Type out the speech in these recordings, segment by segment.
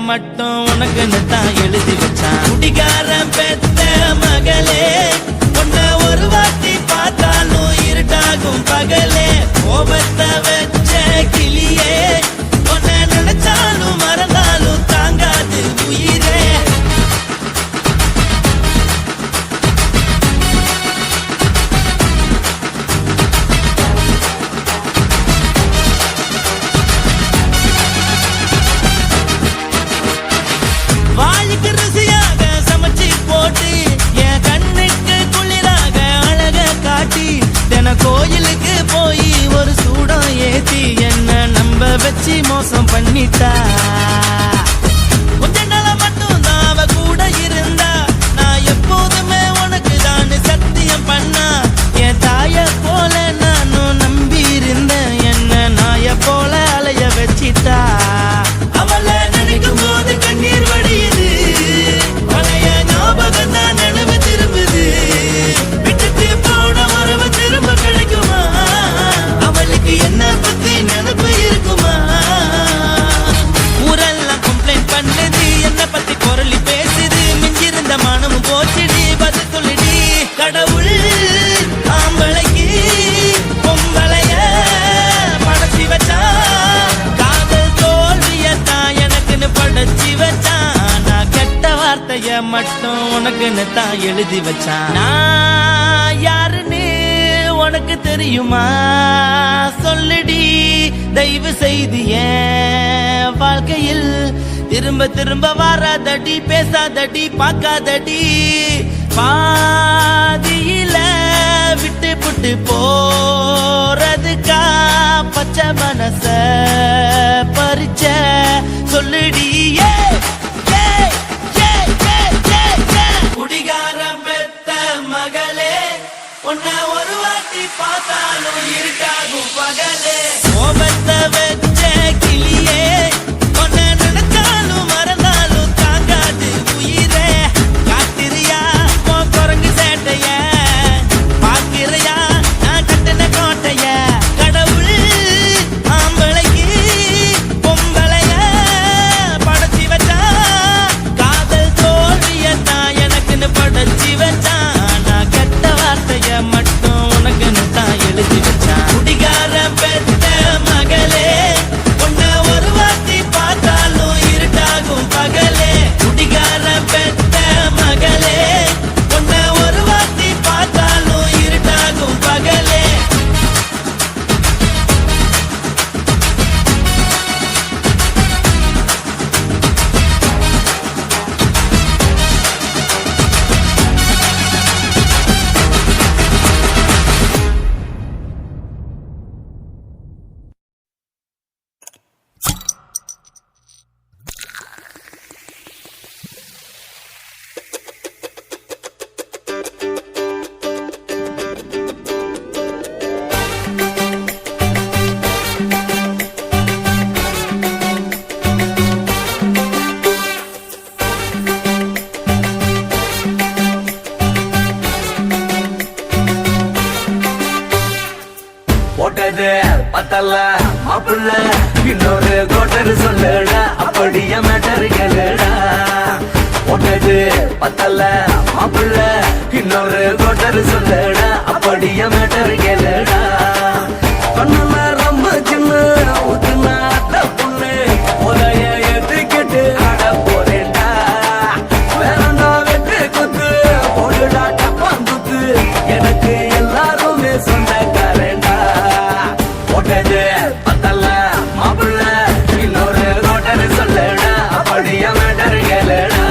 மட்டும் உனக்குன்னு தான் எழுதி வச்சான். குடிகாரன் பெத்த மகளே, உன்னை ஒரு வாட்டி பார்த்தாலும் இருட்டாகும் பகலே. கோபத்தை வச்ச கிளியே, உன்னை நினைச்சாலும் மறந்தாலும் தாங்காது உயிரே. வாய்க்கு ருசியாக சமைச்சு போட்டு என் கண்ணுக்கு குளிராக அழக காட்டி தின கோயிலுக்கு போய் ஒரு சூடம் ஏத்தி என்ன நம்ப வச்சு மோசம் பண்ணிட்டா. கொஞ்ச நாள மட்டும் தான் அவ கூட இருந்தா, நான் எப்போதுமே உனக்கு தான் சத்தியம் பண்ணா. என் தாய போல நானும் நம்பி இருந்தேன், என்ன நாய போல அலைய வச்சிட்டா. அவளை நினைக்கும் போது கண்ணீர் வடியுது, பழைய ஞாபகம் தான் நினைவு திரும்புது. விட்டுட்டு போன உறவு திரும்ப கிடைக்குமா? அவளுக்கு என்ன பத்தி நினைப்பு இருக்குமா? ஊரெல்லாம் கம்ப்ளைண்ட் பண்ணுது, என்ன பத்தி பொருளி பேசுது. மிஞ்சிருந்த மனமும் போச்சுடி, பதில் சொல்லிடி. கடவுள் ஆம்பளைக்கு பொம்பளைய படைச்சி வச்சா, காதல் தோல்வியத்தான் எனக்குன்னு படைச்சி வச்சான். நான் கெட்ட வார்த்தைய மட்டும் உனக்குன்னு தான் எழுதி வச்சான். நான் யாருன்னு உனக்கு தெரியுமா? சொல்லுடி தயவு செய்து என் வாழ்க்கையில் திரும்ப திரும்ப வராதடி, பேசாதடி, பார்க்காதடி. பாதியில விட்டு புட்டு போறதுக்கா பச்சை மனச பறிச்ச சொல்லுடி. குடிகாரம் பெத்த மகளே, உன்னை ஒரு வாட்டி பார்த்தாலும் இருட்டாகும் பகலே. கோபத்தை வச்ச கிளியே, உன்னை நினைச்சாலும் மறந்தாலும் தாங்காது உயிரே. காத்திரியா உன் குரங்கு சேட்டைய, பாக்கிறையா நான் கட்டின கோட்டைய. கடவுள் ஆம்பளைக்கு பொம்பளைய படைச்சி வச்சா, காதல் தோல்வியத்தான் எனக்குன்னு படைச்சி வச்சான். நான் கெட்ட வார்த்தைய மட்டும் உனக்குன்னு தான் எழுதி வச்சான். குடிகாரன் பெத்த மகளே, உன்னை ஒரு வாட்டி பார்த்தாலும் இருட்டாகும் பகலே. குடிகாரன் பெத்த மகளே, உன்னை ஒரு வாட்டி பார்த்தாலும் இருட்டாகும் பகலே. போட்டது பத்தல்ல மாப்பிள்ள, இன்னொரு கோட்டர் சொல்லுடா, அப்படியே மேட்டர் கேளுடா. போட்டது பத்தல்ல மாப்பிள்ள, இன்னொரு கோட்டர் சொல்லுடா, அப்படியே மேட்டர் கேளுடா. பண்ணல ரொம்ப சின்ன ஊத்துனா பொண்ணு, உதய ஏத்துக்கிட்டு ஆட போறேன்டா. வேறண்டா வெட்டு குத்து போடுடா டப்பாங்குத்து, எனக்கு எல்லாருமே சொந்தக்காரேண்டா. போட்டது பத்தல்ல மாப்பிள்ள, இன்னொரு கோட்டர் சொல்லுடா, அப்படியே மேட்டர் கேளுடா.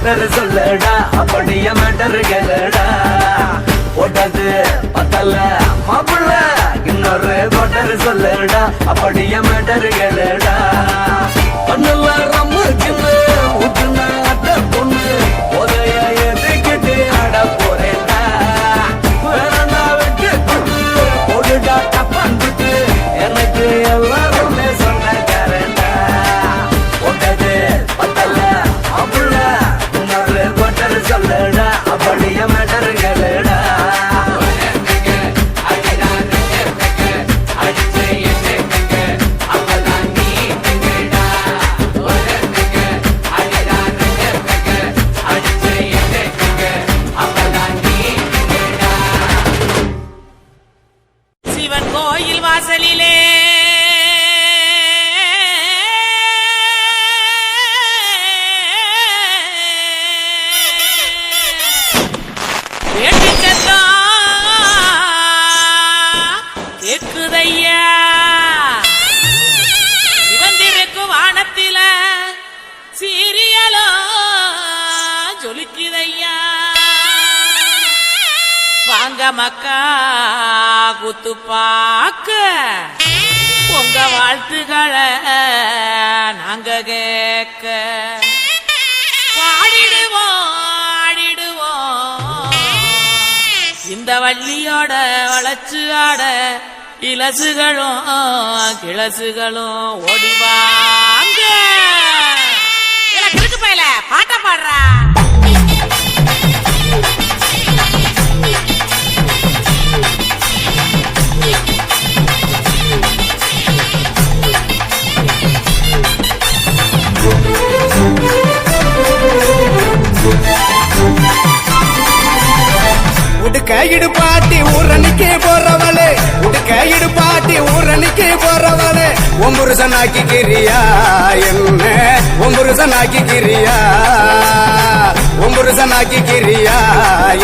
கோட்டர் சொல்லுடா அப்படியே மேட்டர் கேளுடா போட்டது பத்தல மாப்பிள்ள இன்னொரு கோட்டர் சொல்லுடா அப்படியே மேட்டர் கேளுடா பண்ணுல ரம்மு கிண்ணு ஊத்துன அட்ட பொண்ணு உதய எதுக்கிட்டு ஆட போறேன்டா வேறண்டா வெட்டு குட்டு போடுடா டப்பான்ட்டு எனக்கு எல்லாருமே சொந்தக்காரன்டா போட்டது பத்தல மாப்பிள்ள இன்னொரு கோட்டர் சொல்லுடா அப்படியே மேட்டர் கேளுடா சிவன் கோயில் வாசலிலே கேக்குதையா சிவந்திருக்கு வானத்தில சீரியலோ ஜொலிக்குதையா வாங்க மக்கா குத்து பாக்க உங்க வாழ்த்துக்களை நாங்க கேட்க பாடிடுவோம் ஆடிடுவோம் இந்த வள்ளியோட வளச்சு ஆட இலசுகளும் கிளசுகளும் ஓடிவாங்க கிறுக்கு பையல பாட்ட பாடுறா உடுக்க இடுப்பாட்டி ஊரணிக்கு போறவளே உடுக்க இடுப்பாட்டி ஊரணிக்கு போறவளே ஒம்புருசனாக்கி கிரியா என்ன ஒம்புருசனாக்கி கிரியா ஒம்புருசனாக்கி கிரியா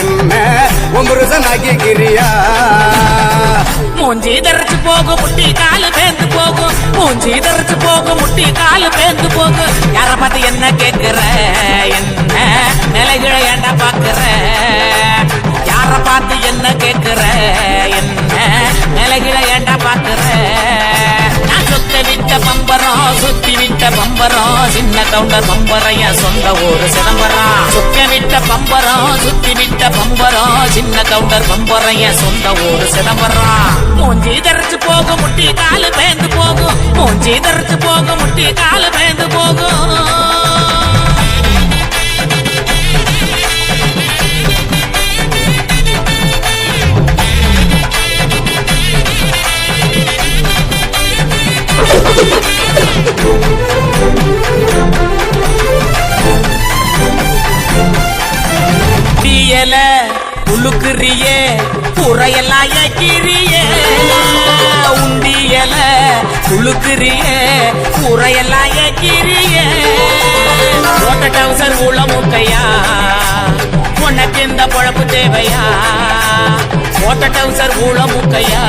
என்ன ஒம்புருசனாக்கி கிரியா மூஞ்சி தரைச்சு போகும் முட்டி காலு பேந்து போகும் மூஞ்சி தரைச்சு போகும் முட்டி காலு பேந்து போகும் யார பார்த்து என்ன கேக்குற என்ன நிலைகளை ஏண்டா பாக்குற யார பார்த்து என்ன கேக்குற என்ன நிலைகளை ஏண்டா பாக்குற நான் சொத்த விட்ட பம்பரம் சுத்தி விட்ட பம்பரம் சின்ன கவுண்டர் பம்பரைய சொந்த ஊரு சிதம்பரம் சொத்த விட்ட பம்பரம் சுத்தி விட்ட பம்பரம் சின்ன கவுண்டர் பம்பரைய சொந்த ஊரு சிதம்பரம் மூஞ்சி தரைச்சு போகும் முட்டி காலு பேந்து போகும் மூஞ்சி தரைச்சு போகும் முட்டி காலு பேந்து போகும் தீயல உழுக்குறியே புறையெல்லாம் ஏக்கிறியே உண்டியல உழுக்குறியே புறையெல்லாம் ஏக்கிறியே ஓட்ட டவுசர் உள்ள முக்கையா உனக்கு இந்த பொழப்பு தேவையா ஓட்ட டவுசர் ஊழ முக்கையா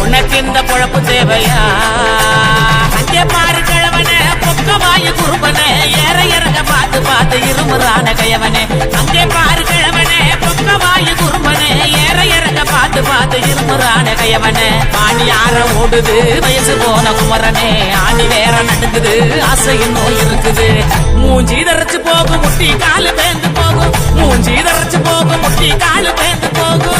உனக்கு இந்த பொழப்பு தேவையா அங்கே பாரு கிழவனே பொக்கவாயு குறும்பனே ஏற இறங்க பார்த்து பார்த்து இருமுறான கையவனே அங்கே பாரு கிழவனே பொக்கவாயு குறும்பனே ஏற இறங்க பார்த்து பார்த்து இருமுறான கையவனே ஆணி ஆற ஓடுது வயசு போன குமரனே ஆணி வேற நடுங்குது ஆசையும் நோய் இருக்குது மூஞ்சி தரைச்சு போகும் முட்டி காலு பேந்து போகும் மூஞ்சி தரைச்சு போகும் முட்டி காலு பேந்து போகும்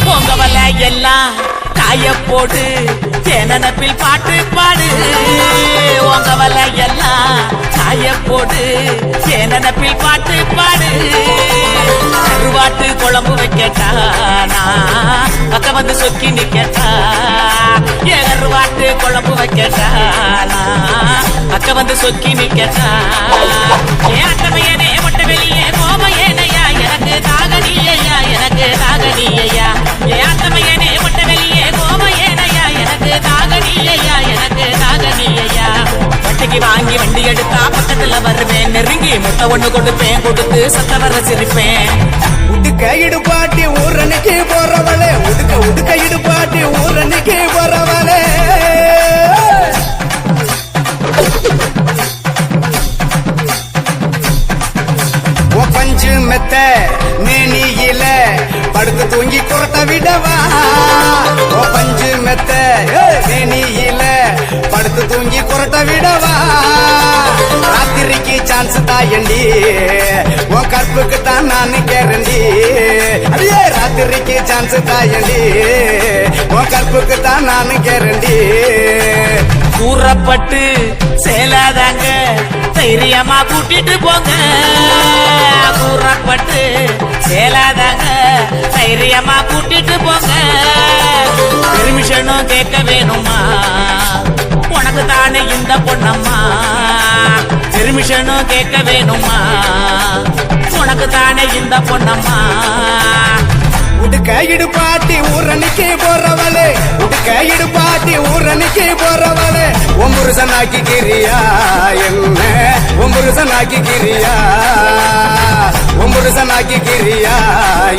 பொங்கவல எல்லாம் காய போடு தேனப்பில் பாட்டு பாடு உங்கவல எல்லாம் காய போடு தேனப்பில் பாட்டு பாடு கருவாட்டு குழம்பு வைக்கட்டா பக்க வந்து சொக்கி நிக்கட்டா கருவாட்டு குழம்பு வைக்கட்டா பக்க வந்து சொக்கி நிக்கட்டா ஏட்டமையனே மொட்டை வெளியே கோமையனையா எனக்கு தாகனியா எனக்கு தாகனியா ஏட்டமையனே மொட்டை வெளியே கோமையனையா எனக்கு தாகனியா எனக்கு தாகனியா வட்டிக்கு வாங்கி வண்டி எடுத்தா பக்கத்துல வருவேன் நெருங்கி முட்டை ஒண்ணு கொடுப்பேன் கொடுத்து சத்த வர சிரிப்பேன் உடுக்க இடுபாட்டி ஊரணிக்கு போறவளே உடுக்க உடுக்க இடுபாட்டி ஊரணிக்கு போறவளே பஞ்சு மெத்த மேனியில படுத்து தூங்கி குரட்ட விடவா பஞ்சு மெத்த மேனியில படுத்து தூங்கி குரட்ட விடவா ராத்திரிக்கு சான்ஸ் தாயண்டி உன் கற்புக்கு தான் நான் கேரண்டி அடியே ராத்திரிக்கு சான்ஸ் தாயண்டி உன் கற்புக்கு தான் நான் கேரண்டி கூறப்பட்டு சேலாதாங்க தைரியமா கூட்டிட்டு போங்க கூறப்பட்டு சேலாதாங்க தைரியமா கூட்டிட்டு போங்க பெர்மிஷனும் கேட்க வேணுமா உனக்கு தானே இந்த பொண்ணம்மா பெர்மிஷனும் கேட்க வேணுமா உனக்கு தானே இந்த பொண்ணம்மா உடுக்க இடுபாட்டி ஊரணிக்கு போறவளே உடுக்க இடுபாட்டி ஊரணிக்கு போறவளே ஒம்புருசனாக்கி கிரியா என்ன ஒம்புருசனாக்கி கிரியா ஒம்புருசனாக்கி கிரியா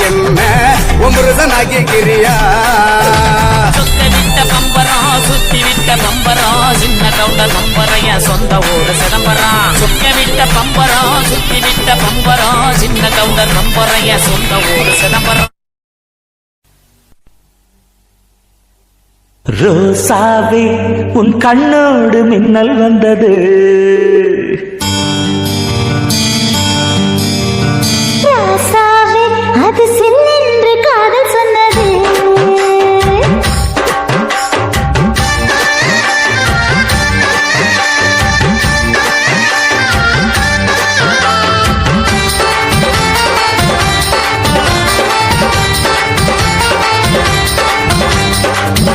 என்ன ஒம்புருசனாக்கி கிரியா சொக்க விட்ட பம்பரம் சுத்தி விட்ட பம்பரம் சின்ன கவுண்டர் பம்பரம் என் சொந்த ஊரு சிதம்பரம் சொக்க விட்ட பம்பரம் சுத்தி விட்ட பம்பரம் சின்ன கவுண்டர் பம்பரம் என் சொந்த ஊரு சிதம்பரம் ரோசாவே உன் கண்ணோடு மின்னல் வந்தது ராசாவே அது சில்லென்று காதல் சொன்னது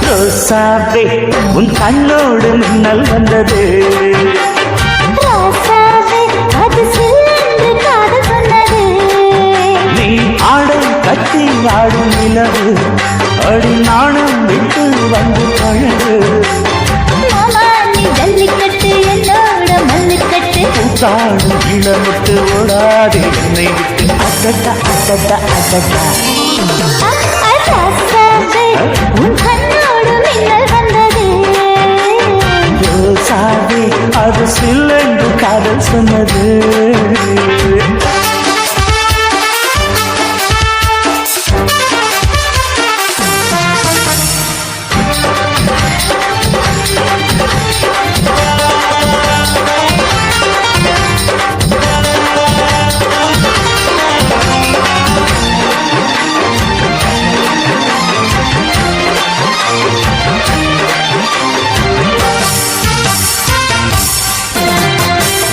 ரோசாவே உன் கண்ணோடு மின்னல் வந்தது ராசாவே அது சில்லென்று காதல் சொன்னது நீ ஆடும் கட்டி ஆடும் நிலவு அடி நாணம் விட்டு வந்து பழகு மாமா நீ ஜல்லிக்கட்டு என்னோட மல்லுக்கட்டு கூத்தாடும் இளமுட்டு ஓடாது என்னை விட்டு அடடா அடடா அடடா ராசாவே உன் கண்ணோடு மின்னல் வந்தது ரோசாவே அது சில்லென்று காதல் சொன்னது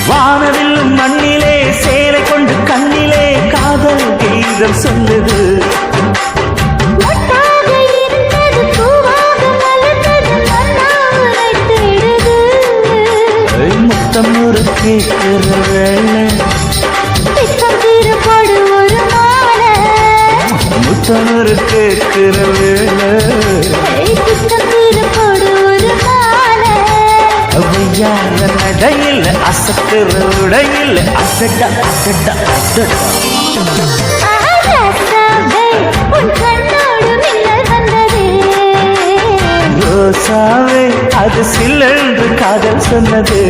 வானவில் மண்ணிலே சேலை கொண்டு கண்ணிலே காதல் கீதம் சொல்லுது மொட்டாக இருந்தது பூவாக மலர்ந்தது மன்னாரை தேடுது முத்தம் ஒரு கேட்கிற வேலை பித்தம் திருப்படு ஒரு மாலை முத்தம் ஒரு கேட்கிற வேலை பித்தம் திருப்படு ஒரு மாலை அவையார நடையில் அசத்துற உடையில் அசட்டா அசட்டா அசட்டா ராசாவே உன் கண்ணோடு மின்னல் வந்தது ரோசாவே அது சில்லென்று காதல் சொன்னது